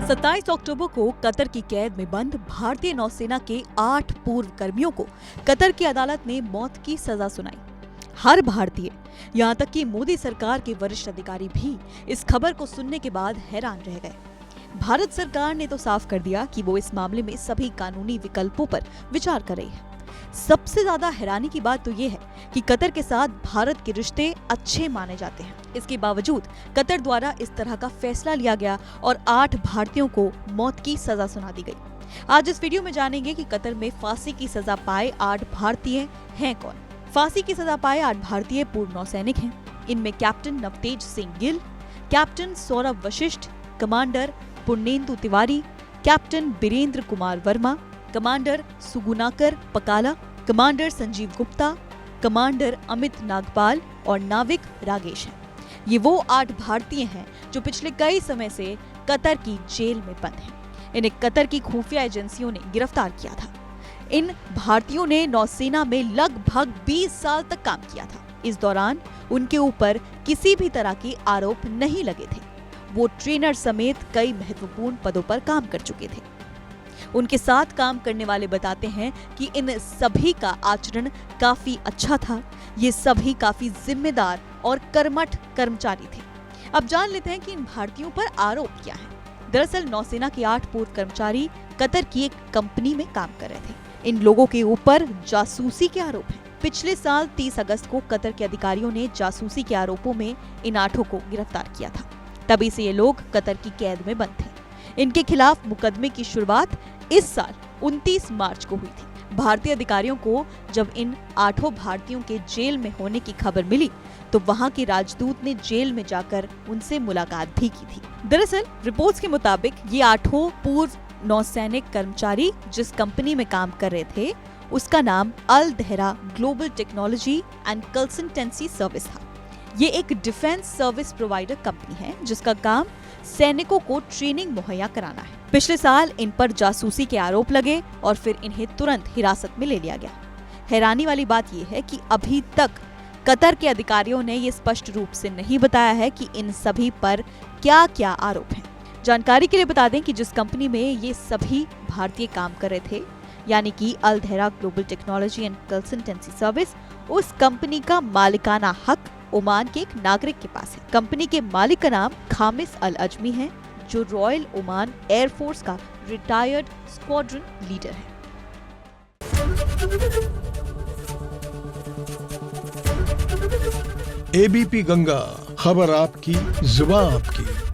27 अक्टूबर को कतर की कैद में बंद भारतीय नौसेना के 8 पूर्व कर्मियों को कतर की अदालत ने मौत की सजा सुनाई। हर भारतीय, यहाँ तक कि मोदी सरकार के वरिष्ठ अधिकारी भी इस खबर को सुनने के बाद हैरान रह गए। भारत सरकार ने तो साफ कर दिया कि वो इस मामले में सभी कानूनी विकल्पों पर विचार कर रही है। सबसे ज्यादा हैरानी की बात तो ये है कि कतर के साथ भारत के रिश्ते अच्छे माने जाते हैं। इसके बावजूद कतर द्वारा इस तरह का फैसला लिया गया और 8 भारतीयों को मौत की सजा सुना दी गई। आज इस वीडियो में जानेंगे कि कतर में फांसी की सजा पाए 8 भारतीय हैं कौन। फांसी की सजा पाए 8 भारतीय पूर्व नौसैनिक हैं। इनमें captain Navtej Singh Gill, captain Saurabh Vashisht, commander Purnendu Tiwari, captain Birendra Kumar Verma, commander Sugunakar Pakala, commander Sanjeev Gupta, commander Amit Nagpal और नाविक रागेश हैं। ये वो 8 भारतीय हैं जो पिछले कई समय से कतर की जेल में बंद हैं। इन्हें कतर की खुफिया एजेंसियों ने गिरफ्तार किया था। इन भारतीयों ने नौसेना में लगभग 20 साल तक काम किया था। इस दौरान उनके ऊपर किसी भी तरह के आरोप नहीं लगे थे। वो ट्रेनर समेत कई महत्वपूर्ण पदों पर काम कर चुके थे। उनके साथ काम करने वाले बताते हैं कि इन सभी का आचरण काफी अच्छा था। ये सभी काफी जिम्मेदार और कर्मठ कर्मचारी थे। अब जान लेते हैं कि इन भारतीयों पर आरोप क्या है। दरअसल नौसेना के 8 पूर्व कर्मचारी कतर की एक कंपनी में काम कर रहे थे। इन लोगों के ऊपर जासूसी के आरोप हैं। पिछले साल 30 अगस्त को कतर के अधिकारियों ने जासूसी के आरोपों में इन 8 को गिरफ्तार किया था। तभी से ये लोग कतर की कैद में बंद थे। इनके खिलाफ मुकदमे की शुरुआत इस साल 29 मार्च को हुई थी। भारतीय अधिकारियों को जब इन 8 भारतीयों के जेल में होने की खबर मिली तो वहां के राजदूत ने जेल में जाकर उनसे मुलाकात भी की थी। दरअसल रिपोर्ट्स के मुताबिक ये 8 पूर्व नौसैनिक कर्मचारी जिस कंपनी में काम कर रहे थे उसका नाम Al Dahra global technology and consultancy service था। ये एक डिफेंस सर्विस प्रोवाइडर कंपनी है जिसका काम सैनिकों को ट्रेनिंग मुहैया कराना है। पिछले साल इन पर जासूसी के आरोप लगे और फिर इन्हें तुरंत हिरासत में ले लिया गया। हैरानी वाली बात यह है कि अभी तक कतर के अधिकारियों ने ये स्पष्ट रूप से नहीं बताया है कि इन सभी पर क्या क्या आरोप हैं। जानकारी के लिए बता दें कि जिस कंपनी में ये सभी भारतीय काम कर रहे थे यानी कि Al Dahra global technology and consultancy service, उस कंपनी का मालिकाना हक ओमान के एक नागरिक के पास है। कंपनी के मालिक का नाम खामिस अल अजमी है जो रॉयल ओमान एयरफोर्स का रिटायर्ड स्क्वाड्रन लीडर है। एबीपी गंगा, खबर आपकी, जुबान आपकी।